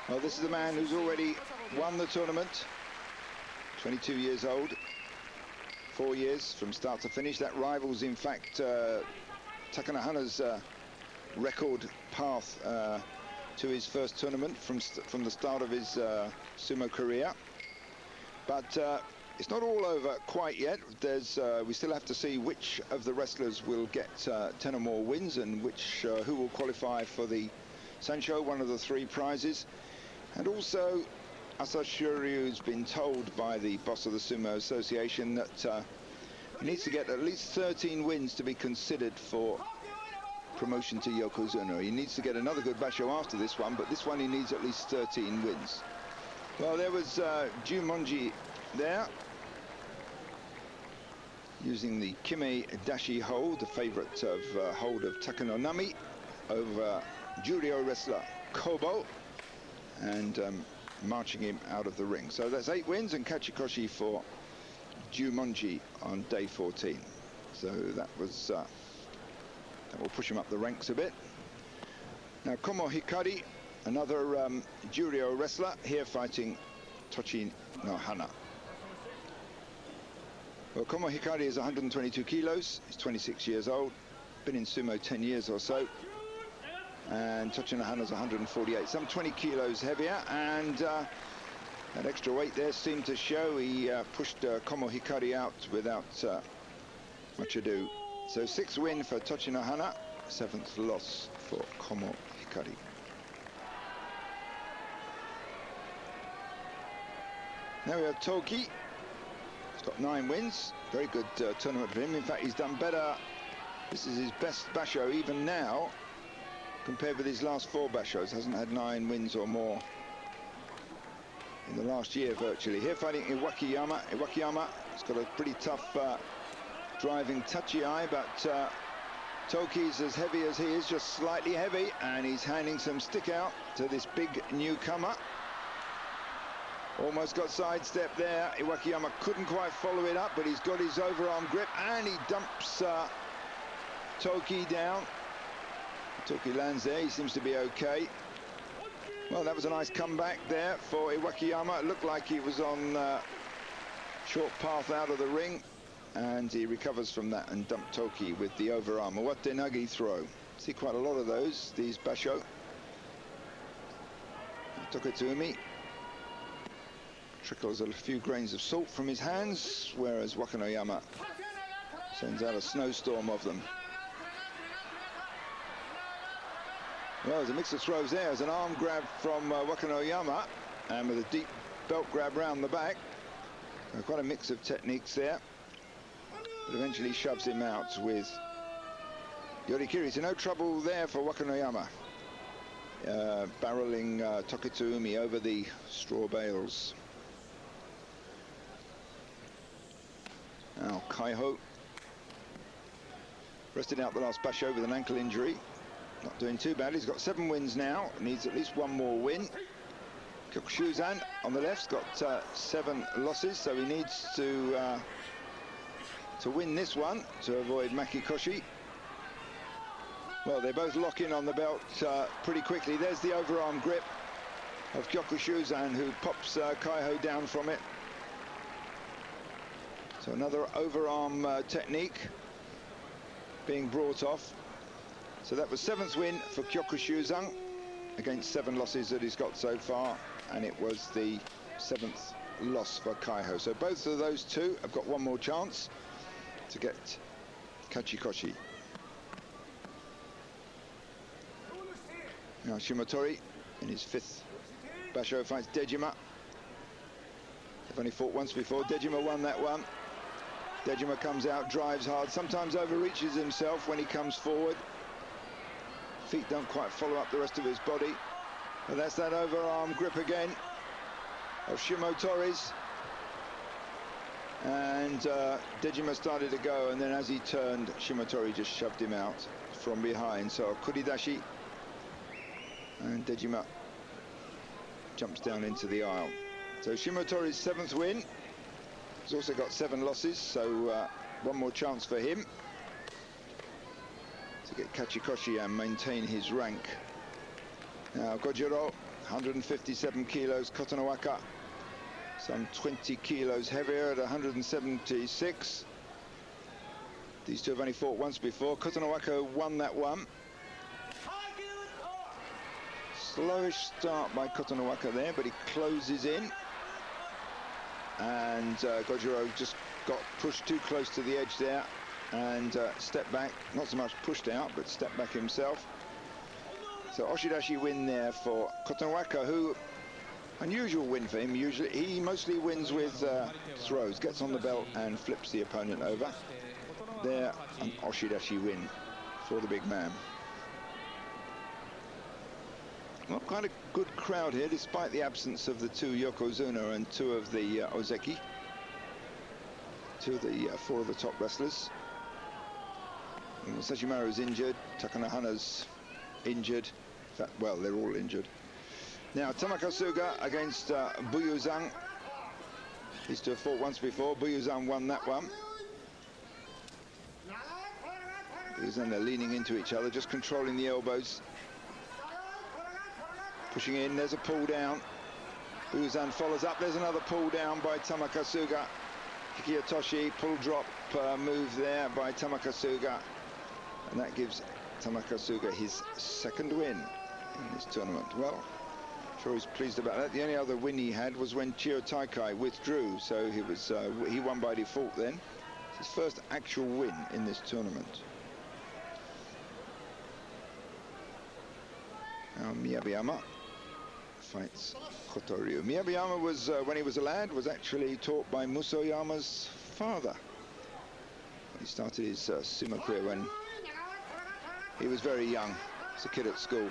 Well, this is a man who's already won the tournament, 22 years old, 4 years from start to finish. That rivals, in fact, Takanohana's record path to his first tournament from the start of his sumo career. But it's not all over quite yet. We still have to see which of the wrestlers will get 10 or more wins, and who will qualify for the Sansho, one of the 3 prizes. And also, Asashioryu's been told by the boss of the Sumo Association that he needs to get at least 13 wins to be considered for promotion to Yokozuna. He needs to get another good basho after this one, but this one he needs at least 13 wins. Well, there was Jumonji there, using the kimedashi hold, the favorite of hold of Takanonami, over Juryo wrestler Kobo, and marching him out of the ring. So that's 8 wins and kachikoshi for Jumonji on day 14. So that will push him up the ranks a bit. Now Komahikari, another Juryo wrestler, here fighting Tochinohana. Well, Komahikari is 122 kilos, he's 26 years old, been in sumo 10 years or so. And Tochinohana's 148, some 20 kilos heavier, and that extra weight there seemed to show. He pushed Komahikari out without much ado. So 6th win for Tochinohana, 7th loss for Komahikari. Now we have Toki. He's got 9 wins, very good tournament for him. In fact, he's done better. This is his best basho even now, compared with his last 4 bashos. Hasn't had 9 wins or more in the last year virtually. Here fighting Iwakiyama. Iwakiyama has got a pretty tough driving tachi-ai, but Toki's as heavy as he is, just slightly heavy, and he's handing some stick out to this big newcomer. Almost got sidestep there. Iwakiyama couldn't quite follow it up, but he's got his overarm grip, and he dumps Toki down. Toki lands there, he seems to be okay. Well, that was a nice comeback there for Iwakiyama. It looked like he was on short path out of the ring, and he recovers from that and dumped Toki with the overarm. Uwatenage throw. See quite a lot of those, these basho. Tokitsuumi trickles a few grains of salt from his hands, whereas Wakanoyama sends out a snowstorm of them. Well, there's a mix of throws there. There's an arm grab from Wakanoyama, and with a deep belt grab round the back. Quite a mix of techniques there. But eventually shoves him out with yorikiri. So no trouble there for Wakanoyama. Barreling Tokitsuumi over the straw bales. Now Kaiho rested out the last basho with an ankle injury. Not doing too bad. He's got 7 wins now. Needs at least 1 more win. Kyokushuzan on the left's got 7 losses, so he needs to win this one to avoid Makikoshi. Well, they both lock in on the belt pretty quickly. There's the overarm grip of Kyokushuzan, who pops Kaiho down from it. So another overarm technique being brought off. So that was 7th win for Kyokushuzan against 7 losses that he's got so far, and it was the 7th loss for Kaiho. So both of those two have got 1 more chance to get Kachikoshi. Now Shimotori in his 5th basho fights Dejima. They've only fought once before. Dejima won that one. Dejima comes out, drives hard, sometimes overreaches himself when he comes forward. Feet don't quite follow up the rest of his body. But that's that overarm grip again of Shimotori's. And Dejima started to go, and then as he turned, Shimotori just shoved him out from behind. So okuridashi, and Dejima jumps down into the aisle. So Shimotori's 7th win. He's also got 7 losses, so 1 more chance for him to get Kachikoshi and maintain his rank Now Gojoro, 157 kilos. Kotonowaka, some 20 kilos heavier at 176. These two have only fought once before. Kotonowaka won that one. Slowish start by Kotonowaka there, but he closes in. And Gojoro just got pushed too close to the edge there and stepped back. Not so much pushed out, but stepped back himself. So oshidashi win there for Kotonowaka, who, unusual win for him. Usually, he mostly wins with throws, gets on the belt and flips the opponent over. There, an oshidashi win for the big man. Well, quite a good crowd here, despite the absence of the two yokozuna and two of the ozeki. Two of the four of the top wrestlers. Sachimaru's injured, Takanohana's injured. In fact, well, they're all injured. Now, Tamakasuga against Buyuzan. These two have fought once before. Buyuzan won that one. Buyuzan, they're leaning into each other, just controlling the elbows. Pushing in, there's a pull down. Buyuzan follows up, there's another pull down by Tamakasuga. Hikiotoshi, pull drop move there by Tamakasuga. And that gives Tamakasuga his second win in this tournament. Well, I'm sure he's pleased about that. The only other win he had was when Chio Taikai withdrew, so he won by default then. It's his first actual win in this tournament. Now Miyabiyama fights Kotoryu. Miyabiyama was, when he was a lad, was actually taught by Musoyama's father. He started his sumo career when he was very young, as a kid at school.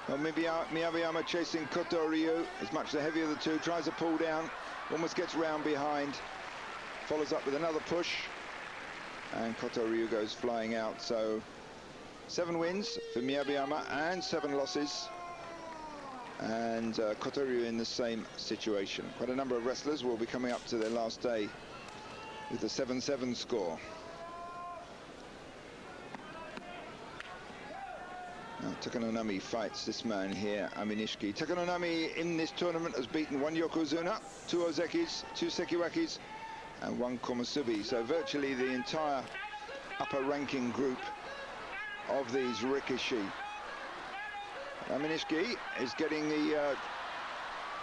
Well, Miyabiyama chasing Kotoryu, is much the heavier of the two, tries a pull down, almost gets round behind, follows up with another push, and Kotoryu goes flying out. So 7 wins for Miyabiyama and 7 losses. And Kotoryu in the same situation. Quite a number of wrestlers will be coming up to their last day with a 7-7 score. Now Takanonami fights this man here, Aminishiki. Takanonami in this tournament has beaten 1 yokozuna, 2 ozekis, 2 sekiwakis, and 1 komusubi. So virtually the entire upper ranking group of these rikishi. Aminishiki is getting the,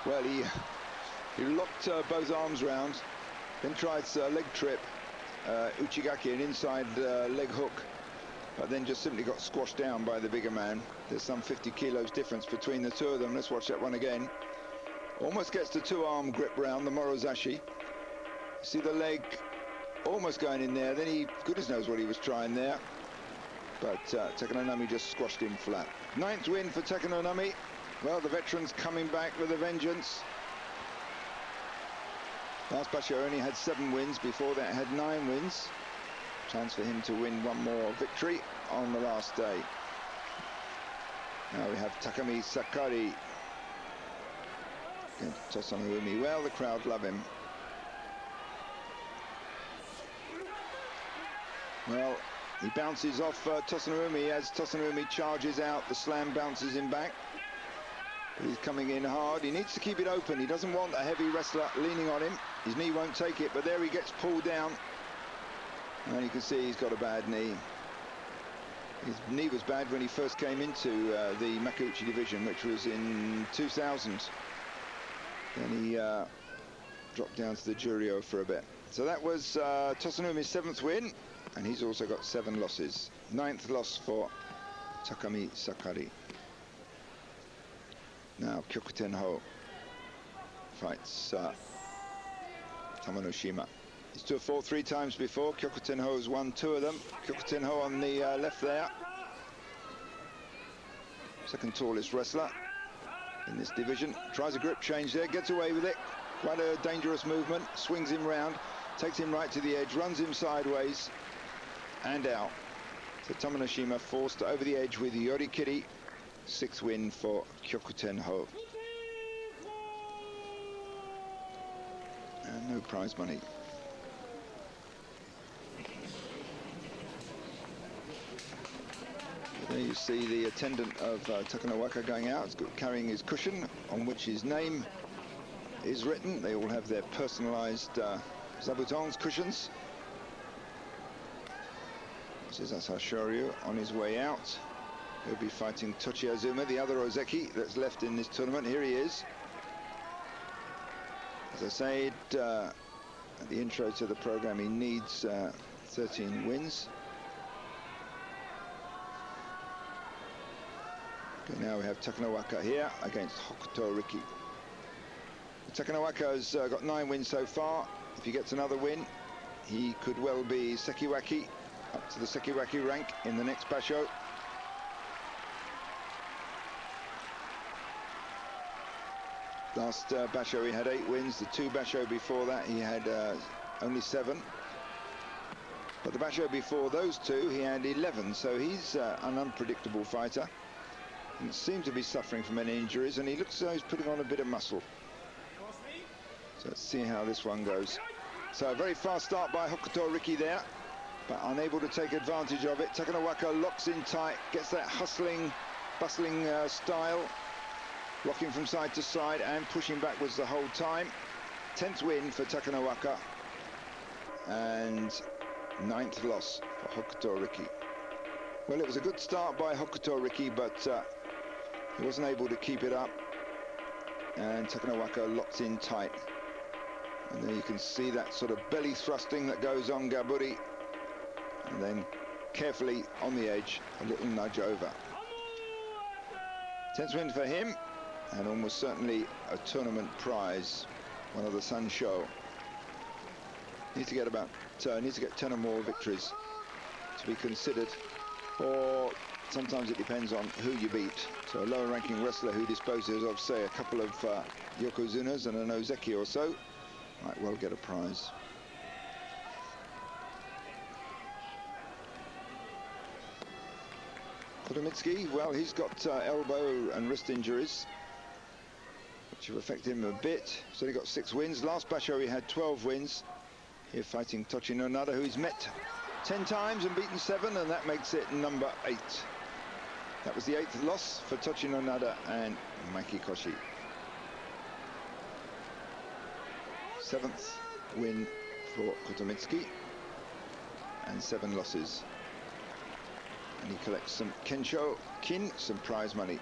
well, he locked both arms round, then tries leg trip, uchigaki, an inside leg hook, but then just simply got squashed down by the bigger man. There's some 50 kilos difference between the two of them. Let's watch that one again. Almost gets the 2-arm grip round, the morozashi. See the leg almost going in there, then he, goodness knows what he was trying there. But Takanonami just squashed him flat. 9th win for Takanonami. Well, the veteran's coming back with a vengeance. Last Basho only had 7 wins. Before that had 9 wins. Chance for him to win one more victory on the last day. Now we have Takamisakari against Tosanoumi. Well, the crowd love him. Well, he bounces off Tosanoumi as Tosanoumi charges out. The slam bounces him back. He's coming in hard. He needs to keep it open. He doesn't want a heavy wrestler leaning on him. His knee won't take it, but there he gets pulled down. And you can see he's got a bad knee. His knee was bad when he first came into the Makuuchi division, which was in 2000. Then he dropped down to the Juryo for a bit. So that was Tosanoumi's 7th win. And he's also got 7 losses. 9th loss for Takamisakari. Now Kyokutenho fights Tamanoshima. These two have fought 3 times before. Kyokutenho has won 2 of them. Kyokutenho on the left there. Second tallest wrestler in this division. Tries a grip change there, gets away with it. Quite a dangerous movement. Swings him round, takes him right to the edge, runs him sideways. And out. So Tamanoshima forced over the edge with yorikiri. 6th win for Kyokutenho. And no prize money. There you see the attendant of Takanowaka going out, carrying his cushion on which his name is written. They all have their personalized zabutons, cushions. This is Asashoryu on his way out. He'll be fighting Tochiazuma, the other Ozeki that's left in this tournament. Here he is. As I said at the intro to the program, he needs 13 wins. Okay, now we have Takanowaka here against Hokuto Riki. Takanowaka has got 9 wins so far. If he gets another win, he could well be Sekiwaki, up to the Sekiwaki rank in the next basho. Last basho he had 8 wins. The 2 basho before that he had only 7. But the basho before those 2 he had 11. So he's an unpredictable fighter. He seems to be suffering from any injuries, and he looks as though he's putting on a bit of muscle. So let's see how this one goes. So a very fast start by Hokuto Riki there, but unable to take advantage of it. Takanowaka locks in tight, gets that hustling, bustling style, rocking from side to side and pushing backwards the whole time. 10th win for Takanowaka and 9th loss for Hokuto Riki. Well, it was a good start by Hokuto Riki, but he wasn't able to keep it up, and Takanowaka locked in tight. And there you can see that sort of belly thrusting that goes on Gaburi, and then carefully on the edge, a little nudge over. 10th win for him, and almost certainly a tournament prize, one of the Sansho. Needs to get about 10 or more victories to be considered, or sometimes it depends on who you beat. So a lower ranking wrestler who disposes of, say, a couple of Yokozunas and an Ozeki or so might well get a prize. Kotomitsuki, well, he's got elbow and wrist injuries, which have affected him a bit. So he got 6 wins. Last basho he had 12 wins. Here fighting Tochinohana, who he's met 10 times and beaten 7, and that makes it number 8. That was the 8th loss for Tochinohana and Makikoshi. 7th win for Kotomitsuki, and 7 losses. And he collects some Kensho Kin, some prize money.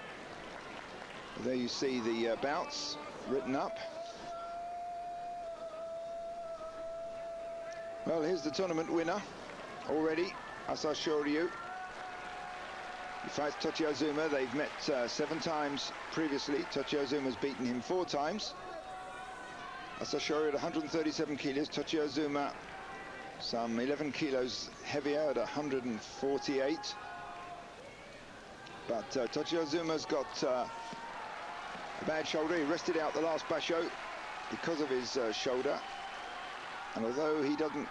There you see the bouts written up. Well, here's the tournament winner already, Asashoryu. He fights Tochiazuma. They've met 7 times previously. Tochiazuma's beaten him 4 times. Asashoryu at 137 kilos. Tochiazuma some 11 kilos heavier at 148. But Tochiazuma's got a bad shoulder. He rested out the last basho because of his shoulder. And although he doesn't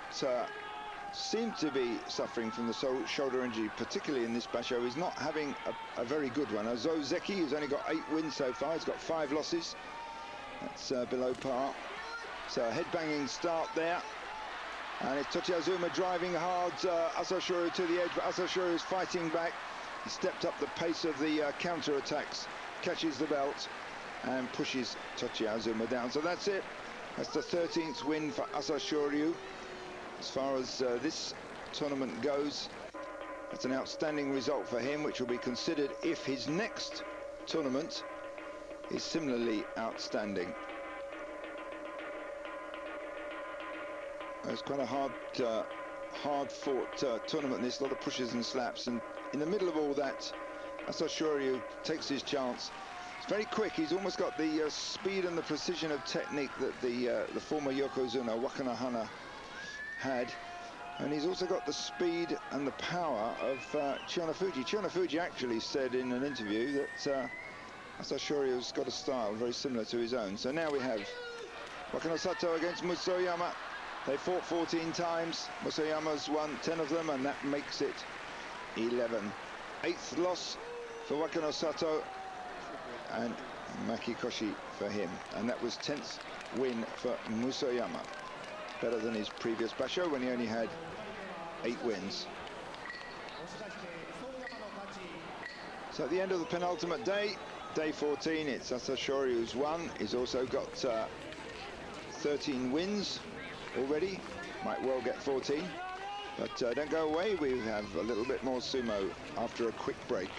seem to be suffering from the shoulder injury, particularly in this basho, he's not having a very good one. As Ozeki, who's only got 8 wins so far, he's got 5 losses. That's below par. So a head-banging start there. And it's Tochiazuma driving hard Asashoryu to the edge, but Asashoryu is fighting back. He stepped up the pace of the counter-attacks, catches the belt, and pushes Tochiazuma down. So that's it. That's the 13th win for Asashoryu. As far as this tournament goes, that's an outstanding result for him, which will be considered if his next tournament is similarly outstanding. It's quite a hard-fought tournament. There's a lot of pushes and slaps, and in the middle of all that, Asashoryu takes his chance. It's very quick. He's almost got the speed and the precision of technique that the former Yokozuna Wakanohana had, and he's also got the speed and the power of Chiyonafuji. Chiyonafuji actually said in an interview that Asashoryu's got a style very similar to his own. So now we have Wakanosato against Musoyama. They fought 14 times. Musoyama's won 10 of them, and that makes it 11. 8th loss for Wakanosato and Makikoshi for him, and that was 10th win for Musoyama. Better than his previous basho when he only had 8 wins. So at the end of the penultimate day, day 14, it's Sasashori who's won. He's also got 13 wins already, might well get 14. But don't go away, we have a little bit more sumo after a quick break.